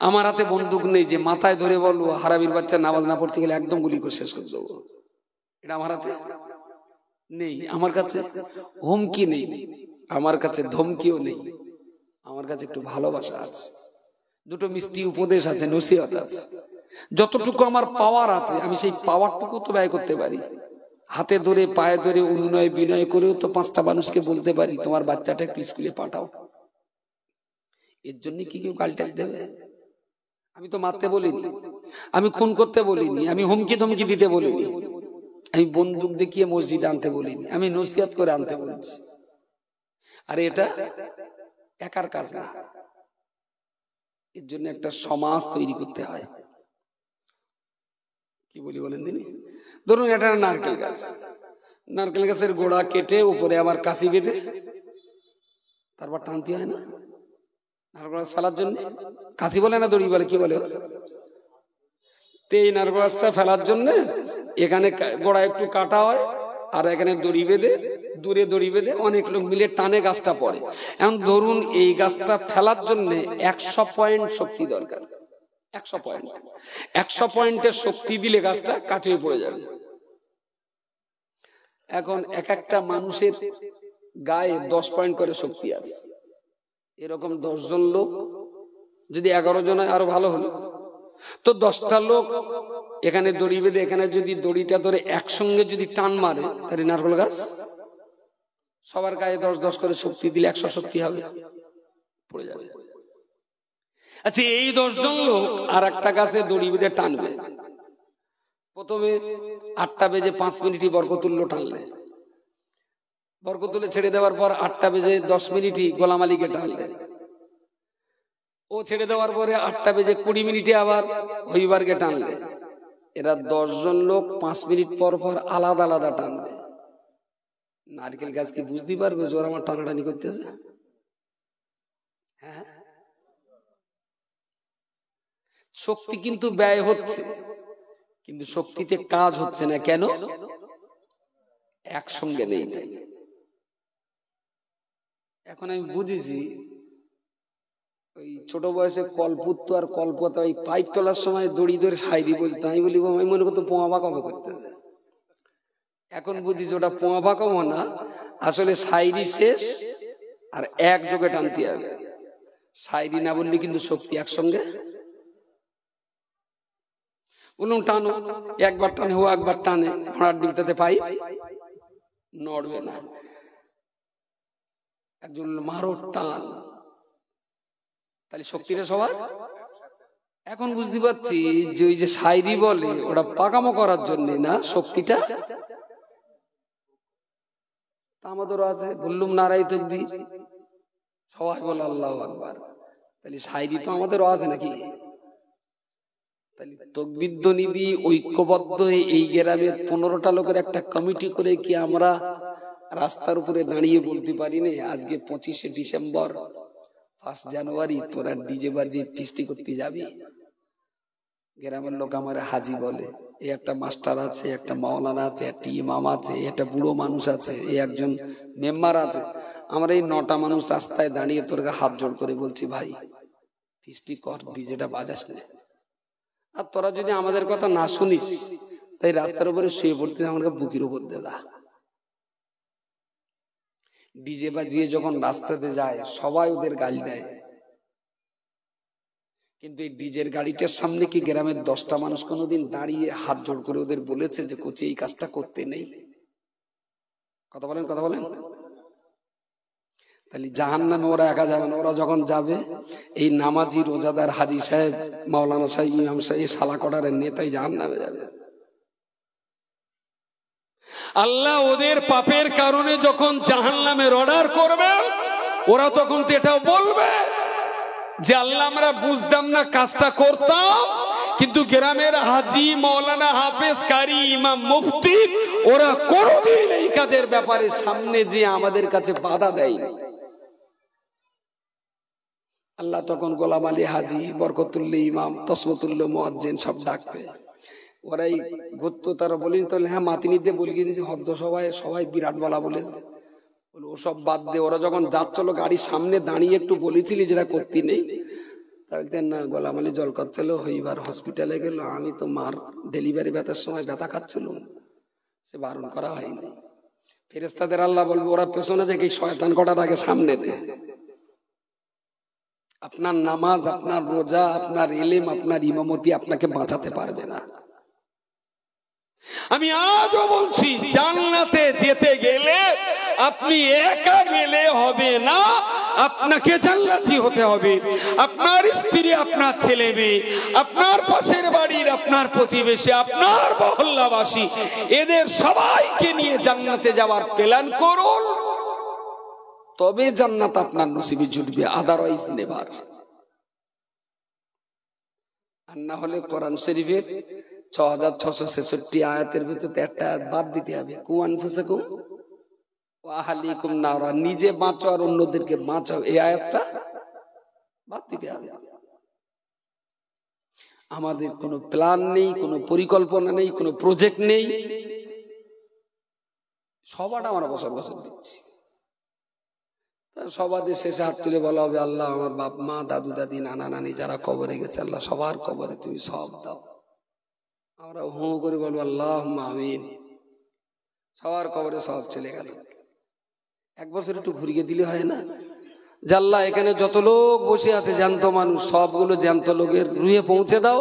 আমার হাতে বন্দুক নেই যে মাথায় ধরে বলবো হারামির বাচ্চা নামাজ না পড়তে গেলে একদম গুলি করে শেষ করে দেবো, এটা আমার হাতে নেই। আমার কাছে হুমকি নেই, আমার কাছে ধমকিও নেই, আমার কাছে একটু ভালোবাসা আছে, দুটো মিষ্টি উপদেশ আছে, নসিহত আছে। যতটুকু আমার পাওয়ার আছে আমি সেই পাওয়ারটুকু তো ব্যয় করতে পারি। হাতে ধরে পায়ে ধরে অনুনয় বিনয় করেও তো 5টা মানুষকে বলতে পারি তোমার বাচ্চাটা একটু স্কুলে পাঠাও। এর জন্য কি কেউ গালটাল দেবে? আমি তো মারতে বলিনি, আমি খুন করতে বলিনি, আমি হুমকি ধমকি দিতে বলিনি, আমি বন্দুক দেখিয়ে মসজিদে আনতে বলিনি, আমি নসিহত করে আনতে বলছি। আর এটা একার কাজ না, এর জন্য একটা সমাজ তৈরি করতে হয়। কি বলি বলেন দিনি? ধরুন এটা নারকেল গাছ, নারকেল গাছের গোড়া কেটে উপরে আবার কাশি বেঁধে তারপর টানতে হয় না নারকেল গাছ ফেলার জন্য? কাশি বলে না দড়ি বলে, কি বলে? এই নারকেল গাছটা ফেলার জন্য এখানে গোড়া একটু কাটা হয় আর এখানে দড়ি বেঁধে, দূরে দড়ি বেঁধে অনেক লোক মিলে টানে গাছটা পড়ে। এখন ধরুন এই গাছটা ফেলার জন্য 100 পয়েন্ট শক্তি দরকার, 100 পয়েন্ট। 100 পয়েন্টের শক্তি দিলে গাছটা কাঠ হয়ে পড়ে যাবে। এখন এক একটা মানুষের গায়ে 10 পয়েন্ট করে শক্তি আছে। এরকম 10 জন লোক যদি 11 জন হয় আরো ভালো হলো, তো 10টা লোক এখানে দড়ি বেঁধে এখানে যদি দড়িটা ধরে একসঙ্গে যদি টান মারে তাহলে নারকেল গাছ সবার গায়ে 10-10 করে শক্তি দিলে 100 শক্তি হবে, পড়ে যাবে। আচ্ছা, এই 10 জন লোক আর একটা গাছে দড়ি বেঁধে টানবে। প্রথমে 8টা বেজে 5 মিনিটই বরকতুল্য টানলে, বরকতুল্য ছেড়ে দেওয়ার পর 8টা বেজে 10 মিনিটই গোলাম আলীকে টানলে, ও ছেড়ে দেওয়ার পরে 8টা বেজে 20 মিনিটে আবার হইবারকে টানলে। এরা 10 জন লোক 5 মিনিট পর পর আলাদা আলাদা টানবে। নারকেল গাছ কি বুঝতে পারবে জোর আমার টানাটানি করতেছে? হ্যাঁ, শক্তি কিন্তু ব্যয় হচ্ছে, কিন্তু শক্তিতে কাজ হচ্ছে না। কেন? একসঙ্গে নেই। এখন আমি বুঝেছি ওই ছোট বয়সে কলপুত্ত আর কল্পতা ওই পাইপ তোলার সময় দড়ি ধরে সাইরি বলতাম, আমি বলি আমি মনে করতো পোয়া বাঁকামো করতেছে। এখন বুঝিস ওটা পোয়া বাঁকামো না, আসলে সাইরি শেষ আর একযোগে টানতে হবে। সাইরি না বললে কিন্তু শক্তি একসঙ্গে। বলুন টানো, একবার টানে ও একবার টানে, ঘোড়ার ডিমটাতে পাই নড়বে না। একজন মারো টান, তাহলে শক্তিটা সবার। এখন বুঝতে পারছি যে ওই যে সাইরি বলে ওটা পাকামো করার জন্য না, শক্তিটা আমাদেরও আছে। বললুম নারাই তাকবীর, সবাই বলে আল্লাহু আকবার, তাহলে সাইরি তো আমাদেরও আছে নাকি? তাহলে তাকবীর ধ্বনি দিয়ে ঐক্যবদ্ধ হয়ে এই গ্রামের 15টা লোকের একটা কমিটি করে কি আমরা রাস্তার উপরে দাঁড়িয়ে বলতে পারি না আজকে 25শে ডিসেম্বর 1 জানুয়ারি তোরা ডিজে বাজিয়ে ফিস্টি করতে যাবি? গ্রামের লোক আমার হাজি বলে, এই একটা মাস্টার আছে, একটা মাওলানা আছে, একটা ইমাম আছে, একটা বুড়ো মানুষ আছে, এই একজন মেম্বার আছে। আমরা এই 9টা মানুষ রাস্তায় দাঁড়িয়ে তোর হাত জোড় করে বলছি ভাই ফিস্টি কর, ডিজেটা বাজাস না। আর তোরা যদি আমাদের কথা না শুনিস তাই রাস্তার উপরে শুয়ে পড়তে আমাকে বুকের উপর দেদা। ডিজে বাজিয়ে যখন রাস্তাতে যায় সবাই ওদের গালি দেয়, কিন্তু এই ডিজের গাড়িটার সামনে কি গ্রামের 10টা মানুষ কোনোদিন দাঁড়িয়ে হাত জোড় করে ওদের বলেছে যে কোচি এই কাজটা করতে নেই? কথা বলেন, কথা বলেন। তাহলে জাহান্নামে ওরা একা যাবে না, ওরা যখন যাবে এই নামাজি রোজাদার হাজি সাহেব, মাওলানা সাহেব, ইমাম সাহেব, এই শালা কটারের নেতাই জাহান্নামে যাবে। আল্লাহ ওদের পাপের কারণে যখন জাহান্নামের অর্ডার করবে ওরা তখন তো এটাও বলবে যে আল্লাহ আমরা বুঝতাম না, কাজটা করতাম, কিন্তু গ্রামের হাজি, মাওলানা, হাফেজ, কারি, ইমাম, মুফতি ওরা কোনোদিন এই কাজের ব্যাপারে সামনে যে আমাদের কাছে বাধা দেয়। আল্লাহ তখন গোলাম আলী হাজি, বরকতুল্লাহ ইমাম, তসমতুল্লাহ মুয়াজ্জিন সব ডাকবে। ওরাই ঘুরতো, তারা বলি তাহলে হ্যাঁ মাতিনিতে বলে দিয়েছে হদ্দ সবাই বিরাট বলা বলেছে। ওসব বাদ দে, ওরা যখন যাচ্ছিল গাড়ির সামনে দাঁড়িয়ে একটু বলেছিলি যেটা করতে নেই, তাহলে না গোলাম আলী জল খাচ্ছিল, হইবার হসপিটালে গেল। আমি তো মার ডেলিভারি ব্যথার সময় ব্যথা খাচ্ছিল, সে বারণ করা হয়নি। ফেরেশতাদের আল্লাহ বলবো ওরা পেছনে থেকে শয়তান কটার আগে সামনে দে। আপনার নামাজ, আপনার রোজা, আপনার ইলম, আপনার ইমামতি আপনাকে বাঁচাতে পারবে না। আমি আজও বলছি, জান্নাতে যেতে গেলে আপনি একা গেলে হবে না, আপনাকে জান্নাতি হতে হবে। আপনার স্ত্রী, আপনার ছেলে মেয়ে, আপনার পাশের বাড়ির, আপনার প্রতিবেশী, আপনার মহল্লাবাসী, এদের সবাইকে নিয়ে জান্নাতে যাওয়ার প্ল্যান করুন, তবে জান্নাত আপনার নসিবে জুটবে, আদারওয়াইজ নেভার। আর না হলে কোরআন শরীফের 6666 আয়াতের ভিতরে একটা আয়াত বাদ দিতে হবে, কু আনফুসাকুম ওয়া আহলিকুম নারা, নিজে বাঁচো আর অন্যদেরকে বাঁচাও, এই আয়াতটা বাদ দিতে হবে। আমাদের কোনো প্ল্যান নেই, কোনো পরিকল্পনা নেই, কোনো প্রজেক্ট নেই, সবাটা আমরা বছর বছর দিচ্ছি। সবাদের শেষে হাত তুলে বলা হবে, আল্লাহ আমার বাপ মা, দাদু দাদি, নানা নানি যারা কবরে গেছে, আল্লাহ সবার কবরে তুমি সব দাও। আমরা হু করে বলবো আল্লাহুম্মা আমিন, সবার কবরে সব চলে গেল। এক বছর একটু ঘুরিয়ে দিলে হয় না? জাল্লা এখানে যত লোক বসে আছে জ্যান্ত মানুষ, সবগুলো জ্যান্ত লোকের রুহে পৌঁছে দাও,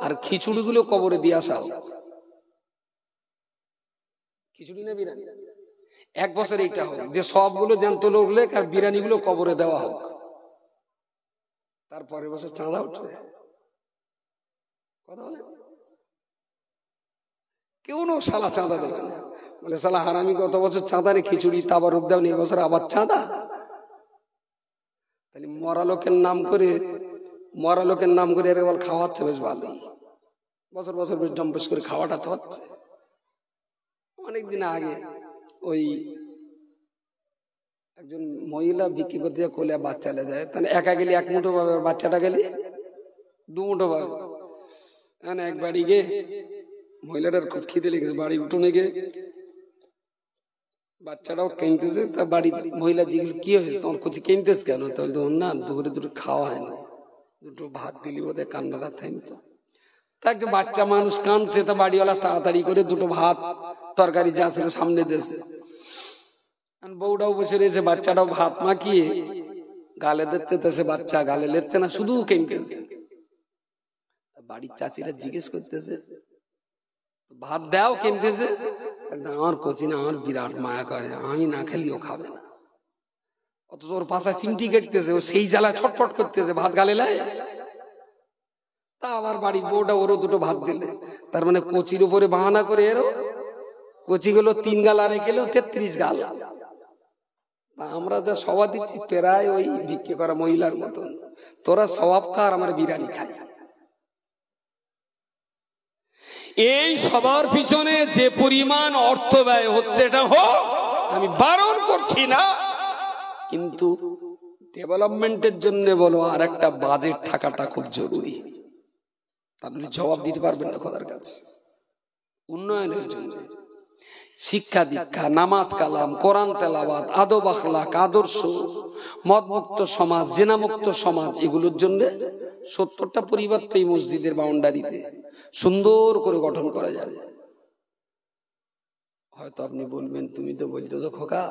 আর খিচুড়িগুলো কবরে দিয়ে আসাও। খিচুড়ি না বিরিয়ানি? এক বছর এইটা হোক যে সবগুলো জ্যান্ত লোক লেখ আর বিরিয়ানি গুলো কবরে দেওয়া হোক, তারপরের বছর চাঁদা উঠবে। কথা বলে কেউ নো শালা চাঁদা দেবে না, বলে শালা হারামি গত বছর চাঁদা রে খিচুড়ি তাবারুক দাও, এই বছর আবার চাঁদা। তাহলে মরা লোকের নাম করে এর বল খাওয়াচ্ছে, বেশ ভালোই, বছর বছর বেশ জম্পেশ করে খাওয়াটা তো হচ্ছে। অনেকদিন আগে ওই একজন মহিলা বিক্রি করতে কোলে বাচ্চা লে যায়, তাহলে একা গেলে এক মুঠো পাবে, বাচ্চাটা গেলে দু মুঠো পাবে। এক বাড়ি গে মহিলাটার খুব খিদে লেগেছে, বাড়ির উঠোনে গে বাচ্চাটাও কেনতেছে, তা বাড়ির মহিলা যেগুলো কি হয়েছে তোমার কুচি কেনতেছ কেন? তাহলে না দুপুরে দুটো খাওয়া হয় না, দুটো ভাত দিলি বোধহয় কান্নাটা থামতো। তা একটা বাচ্চা মানুষ কাঁদছে, তা বাড়িওয়ালা তাড়াতাড়ি করে দুটো ভাত তরকারি যা ছিল সামনে দিয়েছে। বউটাও বসে রয়েছে, বাচ্চাটাও ভাত মাখিয়ে গালে দিচ্ছে, তো সে বাচ্চা গালে লেচ্ছে না, শুধু কেনতেছে। বাড়ির চাচিরা জিজ্ঞেস করতেছে ভাত দাও, কেনতেছে। আমার কচি না, আমার বিরাট মায়া করে, আমি না খেলেও খাবে না। অথচ ওর পাশা চিমটি কেটতেছে, ও সেই জ্বালায় ছটফট করতেছে, ভাত গালে লাই। তা আবার বাড়ির বউটা ওরও দুটো ভাত দিলে, তার মানে কচির উপরে বাহানা করে এরও কচি গুলো 3 গাল আর গেল 33 গাল। আমরা যা স্বভাব দিচ্ছি প্রায় ওই বিক্রি করা মহিলার মতন, তোরা স্বভাব খা আর আমার বিরিয়ানি খাই। এই সবার পিছনে যে পরিমাণ অর্থ ব্যয় হচ্ছে, এটা হোক, আমি বারণ করছি না, কিন্তু ডেভেলপমেন্টের জন্য বলো আর একটা বাজেট থাকাটা খুব জরুরি। আপনি জবাব দিতে পারবেন না খোদার কাছে। উন্নয়নের জন্য শিক্ষা দীক্ষা, নামাজ কালাম, কোরআন তেলাওয়াত, আদব আখলাক, আদর্শ, মদমুক্ত সমাজ, জেনামুক্ত সমাজ, এগুলোর জন্য 70টা পরিবার তো এই মসজিদের বাউন্ডারিতে সুন্দর করে গঠন করা যাবে। হয়তো আপনি বলবেন, তুমি তো বলতে তো খোকা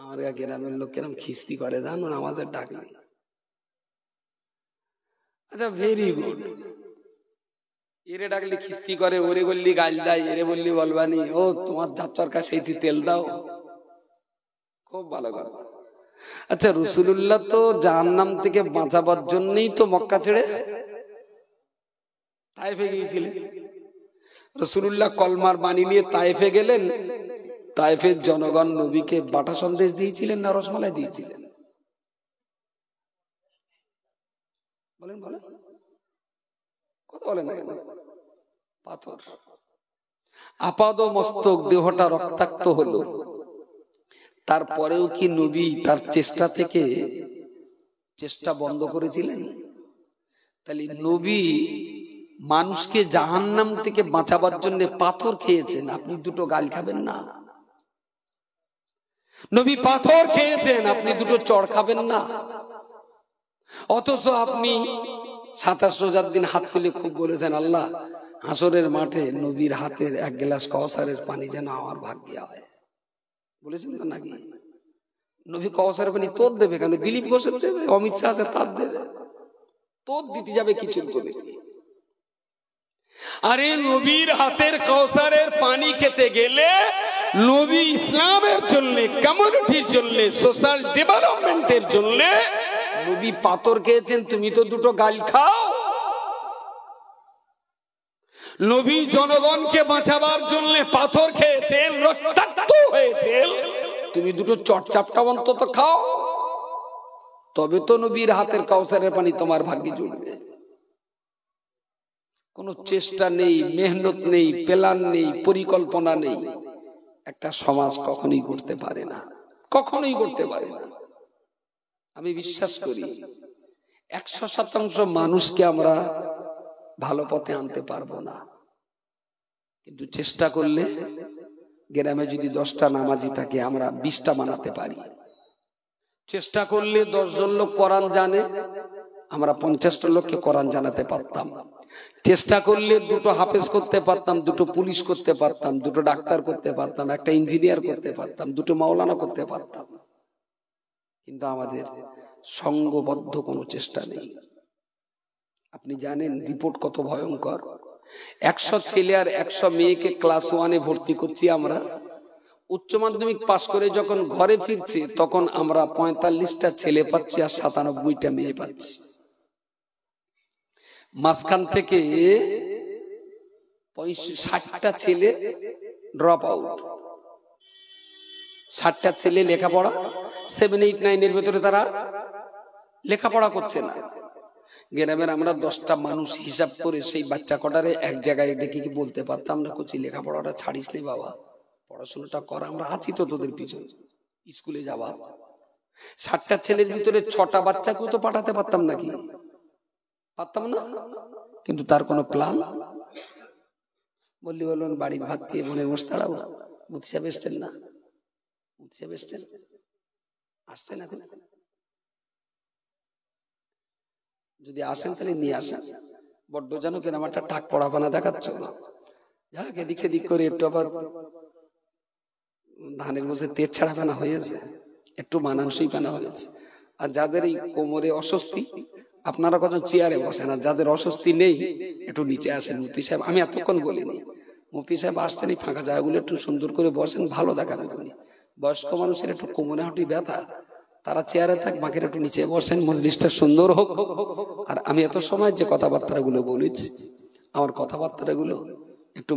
আমার গ্রামের লোক কেরম খিস্তি করে জানো, নামাজের ডাক নেই। আচ্ছা, ভেরি গুড। এরে ডাকলে খিস্তি করে, ওরে বললি গাল দেয়, এরে বললি বলবানি ও তোমার যাচ্ছরকা সেইটি তেল দাও, খুব ভালো কথা। আচ্ছা, রাসূলুল্লাহ তো জাহান্নাম থেকে বাঁচাবার জন্যই তো মক্কা ছেড়ে তায়েফে গিয়েছিলেন। রাসূলুল্লাহ কলমার বাণী নিয়ে তায়েফে গেলেন, তায়েফের জনগণ নবীকে বাটা সন্দেশ দিয়েছিলেন না রসমালাই দিয়েছিলেন? বলেন বলেন, কথা বলেন না কেন? পাথর আপাদ মস্তক, দেহটা রক্তাক্ত হলো, তারপরেও কি নবী তার চেষ্টা থেকে চেষ্টা বন্ধ করেছিলেন? তাহলে নবী মানুষকে জাহান্নাম থেকে বাঁচাবার জন্য পাথর খেয়েছেন, আপনি দুটো গাল খাবেন না? নবী পাথর খেয়েছেন, আপনি দুটো চড় খাবেন না? অথচ আপনি 27 রোজার দিন হাত তুলে খুব বলেছেন, আল্লাহ হাসরের মাঠে নবীর হাতের এক গ্লাস কাউসারের পানি যেন আমার ভাগ্যে হয়। বলেছেন তো নাকি? নবী কাউসারের পানি তোর দেবে কেন? দিলীপ ঘোষের দেবে, অমিত শাহ আছে তার দেবে, তোর দিতে যাবে কিছু করে। আরে নবীর হাতের কাউসারের পানি খেতে গেলে নবী ইসলামের জন্য, কমিউনিটির জন্য, সোশ্যাল ডেভেলপমেন্টের জন্য নবী পাথর খেয়েছেন, তুমি তো দুটো গাল খাও। নবী জনগণকে বাঁচাবার জন্য পাথর খেয়েছেন, রক্তাক্ত হয়েছেন, তুমি দুটো চটচাপটা অন্তত খাও, তবে তো নবীর হাতের কাউসারের পানি তোমার ভাগ্যে জুড়বে। কোনো চেষ্টা নেই, মেহনত নেই, প্ল্যান নেই, পরিকল্পনা নেই, একটা সমাজ কখনোই করতে পারে না, কখনোই করতে পারে না। আমি বিশ্বাস করি 100% মানুষকে আমরা ভালো পথে আনতে পারবো না, কিন্তু চেষ্টা করলে গ্রামে যদি 10টা নামাজি থাকে আমরা 20টা বানাতে পারি। চেষ্টা করলে 10 জন লোক কোরআন জানে, আমরা 50টা লোককে কোরআন জানাতে পারতাম। চেষ্টা করলে 2টো হাফেজ করতে পারতাম, 2টো পুলিশ করতে পারতাম, 2টো ডাক্তার করতে পারতাম, একটা ইঞ্জিনিয়ার করতে পারতাম, 2টো মাওলানা করতে পারতাম। কিন্তু আমাদের সংঘবদ্ধ কোনো চেষ্টা নেই। আপনি জানেন রিপোর্ট কত ভয়ঙ্কর? 100 ছেলে আর 100 মেয়েকে ক্লাস 1-এ ভর্তি করছি আমরা। উচ্চ মাধ্যমিক পাশ করে যখন ঘরে ফিরছি তখন আমরা 45টা ছেলে পাচ্ছি আর 97টা মেয়ে পাচ্ছি। মাঝখান থেকে 60টা ছেলে ড্রপ আউট, 60টা ছেলে লেখাপড়া 7, 8, 9 এর ভেতরে তারা লেখাপড়া করছে না। গ্রামের আমরা 10টা মানুষ হিসাব করে সেই বাচ্চা কটারে এক জায়গায় ডেকে কি বলতে পারতাম না, কচি লেখাপড়াটা ছাড়িস নে বাবা, পড়াশোনাটা কর, আমরা আছি তো তোদের পিছনে, স্কুলে যাওয়া। 60টা ছেলের ভিতরে 6টা বাচ্চাকেও তো পাঠাতে পারতাম নাকি? পারতাম না, কিন্তু তার কোনো প্ল্যান বললি বলুন বাড়ির ভাত দিয়ে মনের মোষ তাড়াবো। মুফতি সাহেব এসছেন না? মুফতি সাহেব এসছেন, আসছেন এখন? যদি আসেন তাহলে নিয়ে আসেন। বড্ড যেন কেন আমারটা টাক পড়াবানা দেখাচ্ছ না, যাক এদিক সেদিক করে একটু আবার ধানের মধ্যে তেল ছাড়া পানা হয়েছে, একটু মানানসই পানা হয়েছে। আর যাদের এই কোমরে অস্বস্তি আপনারা কজন চেয়ারে বসেন, আর যাদের অস্বস্তি নেই একটু নিচে আসেন। মুফতি সাহেব, আমি এতক্ষণ বলিনি, মুফতি সাহেব আসছেন, এই ফাঁকা জায়গাগুলো একটু সুন্দর করে বসেন, ভালো দেখাবে। বয়স্ক মানুষের একটু কোমরে হাঁটুই ব্যথা, তারা চেয়ারে থাক, বাকিরা একটু নিচে বসেন, মজলিসটা সুন্দর হোক। আর আমি এত সময় যে কথাবার্তা গুলো বলেছি, আমার কথাবার্তা গুলো একটু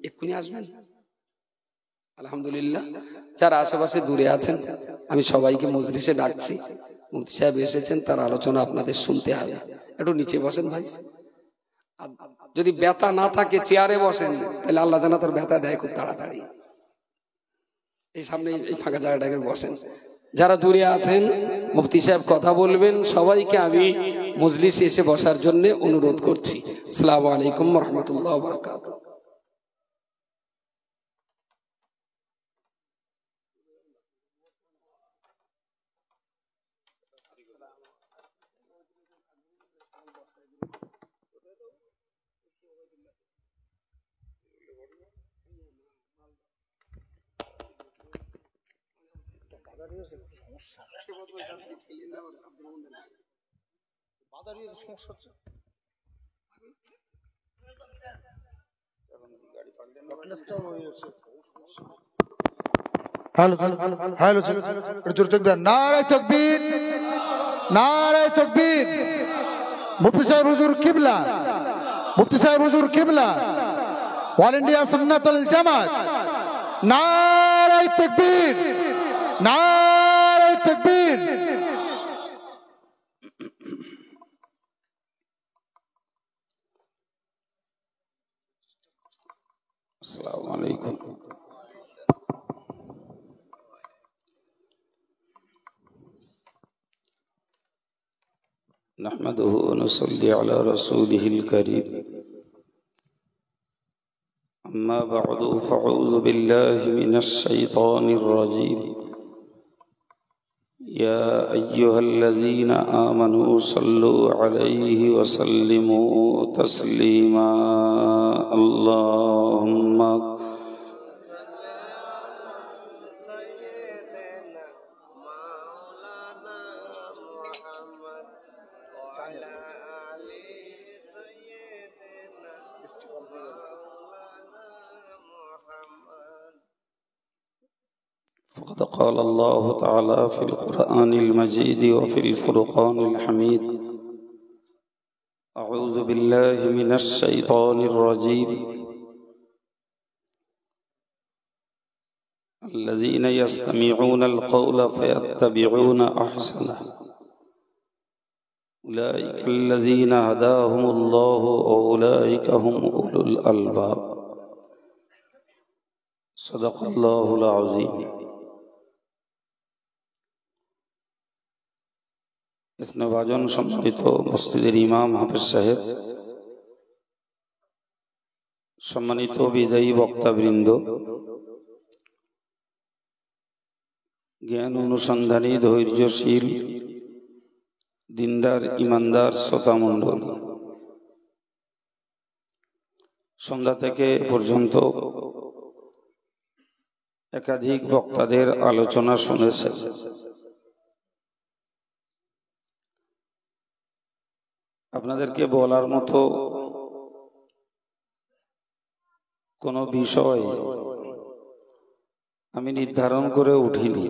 এক্ষুনি আসবেন। আলহামদুলিল্লাহ, যারা আশেপাশে দূরে আছেন আমি সবাইকে মজলিসে ডাকছি। মুফতি সাহেব এসেছেন, তার আলোচনা আপনাদের শুনতে হবে, একটু নিচে বসেন ভাই। যদি ব্যথা না থাকে চেয়ারে বসেন, তাহলে আল্লাহ জানা তোর ব্যথা দেয় খুব তাড়াতাড়ি। এই সামনে এই ফাঁকা জায়গাটাকে বসেন। যারা দূরে আছেন মুফতি সাহেব কথা বলবেন, সবাইকে আমি মজলিসে এসে বসার জন্য অনুরোধ করছি। আসসালামু আলাইকুম ওয়া রাহমাতুল্লাহি ওয়া বারাকাতুহু। নারায়ে তাকবীর, নারায়ে তাকবীর। মুফতি সাহেব হুজুর কিবলা, মুফতি সাহেব হুজুর কিবলা, অল ইন্ডিয়া সুন্নাতুল জামাত। নারায়ে তাকবীর, নারায়ে তাকবীর। আসসালামু আলাইকুম। نحمده ونصلي على رسوله الكريم أما بعد فأعوذ بالله من الشيطان الرجيم يا أيها الذين آمنوا صلوا عليه وسلموا تسليما اللهم فقد قال الله تعالى في القرآن المجيد وفي الفرقان الحميد أعوذ بالله من الشيطان الرجيم الذين يستمعون القول فيتبعون أحسنه أولئك الذين هداهم الله وأولئك هم أولو الألباب صدق الله العظيم স্নেহভাজন সম্মানিত মসজিদের ইমাম হাফেজ সাহেব, সম্মানিত বিদায়ী বক্তাবৃন্দ, জ্ঞান অনুসন্ধানী ধৈর্যশীল দিনদার ইমানদার শ্রোতা মণ্ডল, সন্ধ্যা থেকে পর্যন্ত একাধিক বক্তাদের আলোচনা শুনেছেন। আপনাদেরকে বলার মতো কোনো বিষয় আমি নির্ধারণ করে উঠিনি,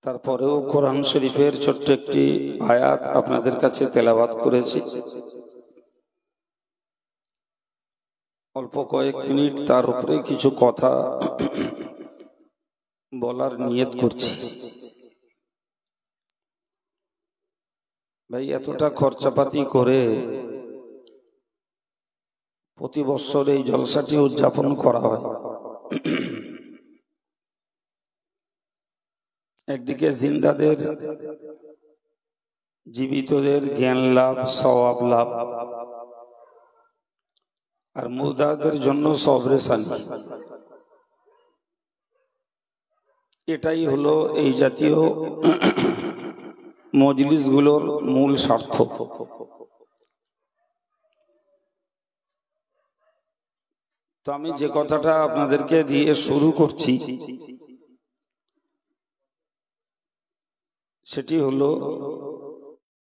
তারপরেও কোরআন শরীফের ছোট্ট একটি আয়াত আপনাদের কাছে তেলাওয়াত করেছি। অল্প কয়েক মিনিট তার উপরে কিছু কথা বলার নিয়ত করছি। ভাই, এতটা খরচাপাতি করে প্রতি বছর এই জলসাটি উদযাপন করা হয়। একদিকে জিন্দাদের জীবিতদের জ্ঞান লাভ, সওয়াব লাভ, আর মুর্দাদের জন্য সবরে সানি। এটাই হলো এই জাতীয় মজলিসগুলোর মূল স্বার্থ। তো আমি যে কথাটা আপনাদেরকে দিয়ে শুরু করছি সেটি হলো